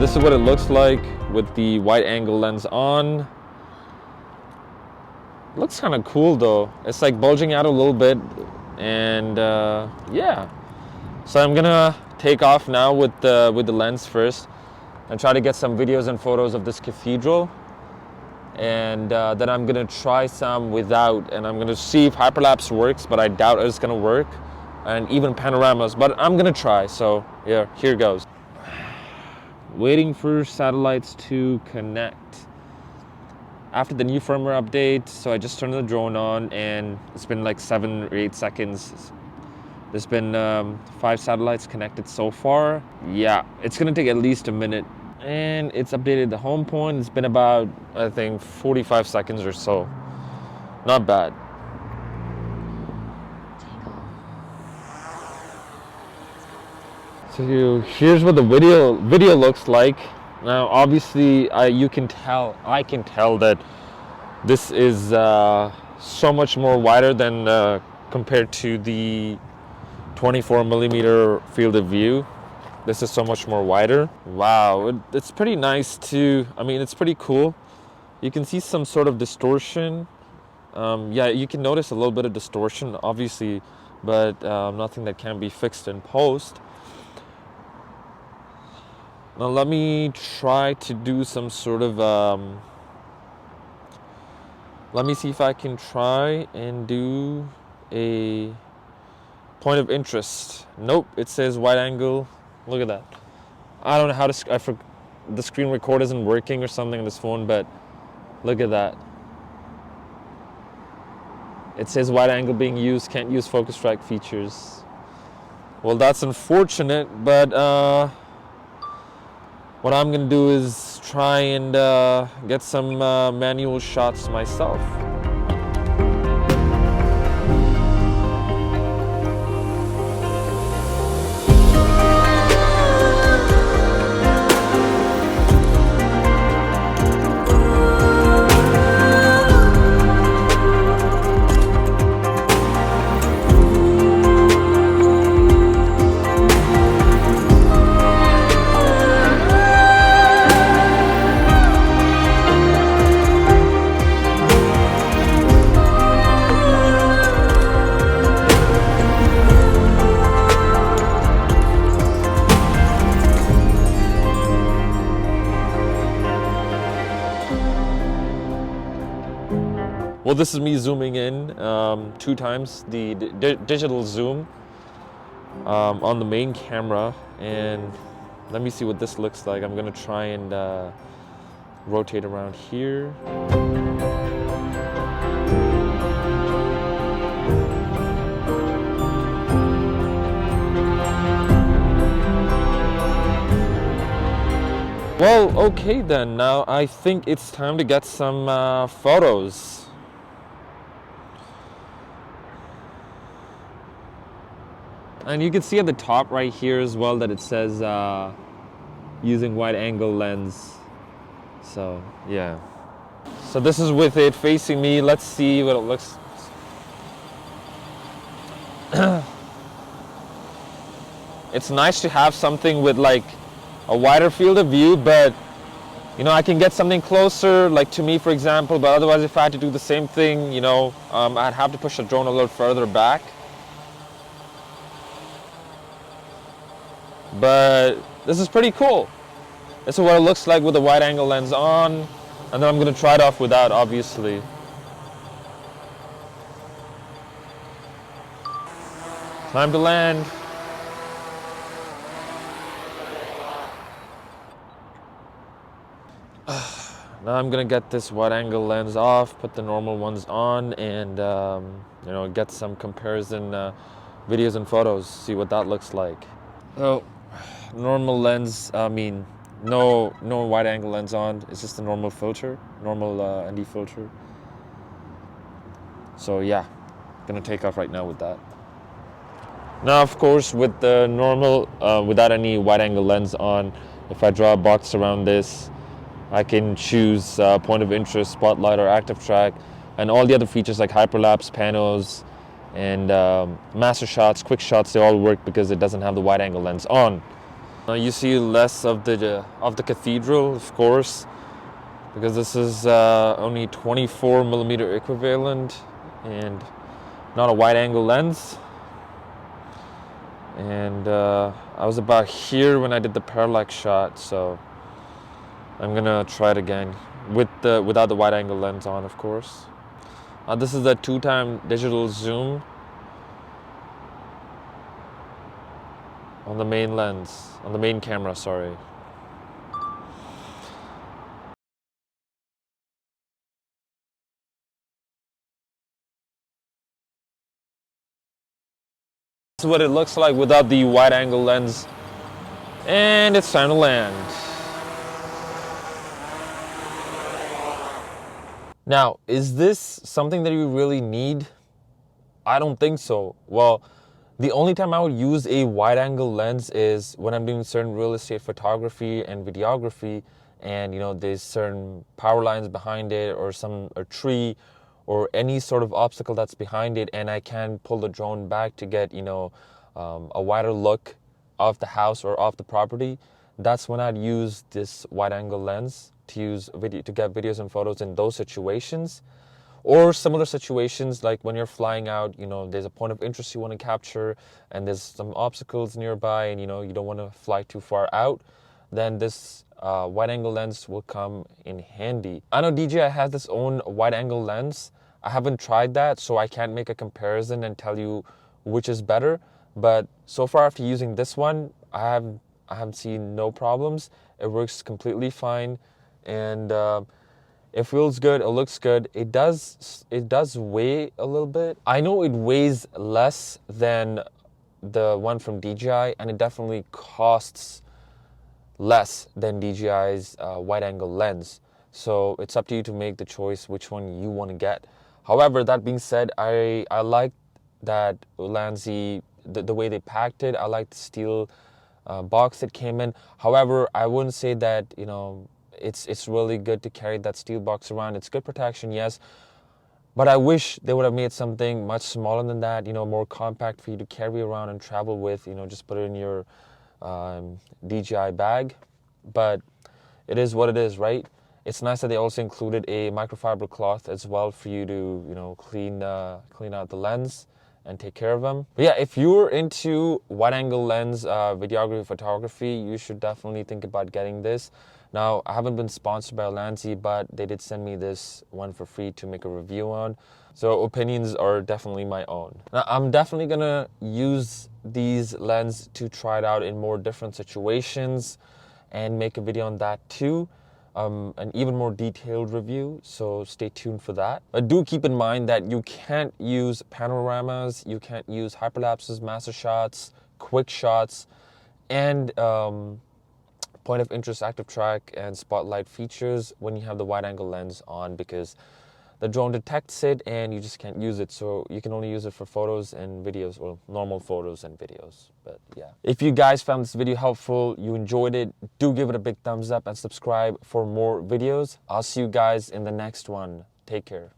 this is what it looks like with the wide angle lens on. Looks kind of cool though. It's like bulging out a little bit, and yeah. So I'm gonna take off now with the lens first and try to get some videos and photos of this cathedral, and then I'm gonna try some without, and I'm gonna see if hyperlapse works, but I doubt it's gonna work, and even panoramas, but I'm gonna try. So yeah, here goes. Waiting for satellites to connect after the new firmware update. So I just turned the drone on, and it's been like 7 or 8 seconds. There's been 5 satellites connected so far. Yeah, it's gonna take at least a minute. And it's updated the home point. It's been about, I think, 45 seconds or so. Not bad. So here's what the video looks like. Now, obviously, I can tell that this is so much more wider than compared to the 24mm field of view. This is so much more wider. Wow, it's pretty nice too. I mean, it's pretty cool. You can see some sort of distortion. Yeah, you can notice a little bit of distortion, obviously, but nothing that can be fixed in post. Now let me try to do some sort of, let me see if I can try and do a point of interest. Nope, it says wide angle. Look at that. I don't know how to, the screen record isn't working or something on this phone, but look at that. It says wide angle being used, can't use focus track features. Well, that's unfortunate, but what I'm gonna do is try and get some manual shots myself. Well, this is me zooming in 2 times the digital zoom on the main camera, and let me see what this looks like. I'm gonna try and rotate around here. Well, okay then, now I think it's time to get some photos. And you can see at the top right here as well that it says using wide angle lens. So yeah. So this is with it facing me. Let's see what it looks. It's nice to have something with like a wider field of view, but you know, I can get something closer, like to me, for example. But otherwise, if I had to do the same thing, you know, I'd have to push the drone a little further back. But this is pretty cool. This is what it looks like with the wide angle lens on, and then I'm going to try it off without, obviously. Time to land. Now I'm going to get this wide angle lens off, put the normal ones on, and you know, get some comparison videos and photos, see what that looks like. So, normal lens, I mean, no wide angle lens on. It's just a normal filter, normal ND filter. So yeah, gonna take off right now with that. Now, of course, with the normal, without any wide angle lens on, if I draw a box around this, I can choose point of interest, spotlight, or active track, and all the other features like hyperlapse, panos, and master shots, quick shots. They all work because it doesn't have the wide angle lens on. You see less of the cathedral, of course, because this is only 24mm equivalent and not a wide-angle lens. And I was about here when I did the parallax shot, so I'm gonna try it again without the wide-angle lens on, of course. This is the 2x digital zoom on the main lens, on the main camera, sorry. This is what it looks like without the wide-angle lens. And it's time to land. Now, is this something that you really need? I don't think so. Well, the only time I would use a wide-angle lens is when I'm doing certain real estate photography and videography, and there's certain power lines behind it, or a tree, or any sort of obstacle that's behind it, and I can pull the drone back to get a wider look of the house or of the property. That's when I'd use this wide-angle lens to get videos and photos in those situations. Or similar situations like when you're flying out, there's a point of interest you want to capture and there's some obstacles nearby, and you don't want to fly too far out, then this wide-angle lens will come in handy. I know DJI has its own wide-angle lens. I haven't tried that, so I can't make a comparison and tell you which is better. But so far, after using this one, I have seen no problems. It works completely fine, and it feels good. It looks good. It does weigh a little bit. I know it weighs less than the one from DJI, and it definitely costs less than DJI's wide-angle lens. So it's up to you to make the choice which one you want to get. However, that being said, I like that Ulanzi, the way they packed it. I like the steel box that came in. However, I wouldn't say that it's really good to carry that steel box around. It's good protection, yes, but I wish they would have made something much smaller than that, more compact for you to carry around and travel with. Just put it in your DJI bag. But it is what it is, right? It's nice that they also included a microfiber cloth as well for you to clean out the lens and take care of them. But yeah, if you're into wide-angle lens videography, photography, you should definitely think about getting this. Now, I haven't been sponsored by Ulanzi, but they did send me this one for free to make a review on. So opinions are definitely my own. Now, I'm definitely gonna use these lenses to try it out in more different situations and make a video on that too. An even more detailed review, so stay tuned for that. But do keep in mind that you can't use panoramas, you can't use hyperlapses, master shots, quick shots, and point of interest, active track, and spotlight features when you have the wide-angle lens on, because the drone detects it and you just can't use it. So you can only use it for photos and videos, or normal photos and videos. But yeah, if you guys found this video helpful, you enjoyed it, do give it a big thumbs up and subscribe for more videos. I'll see you guys in the next one. Take care.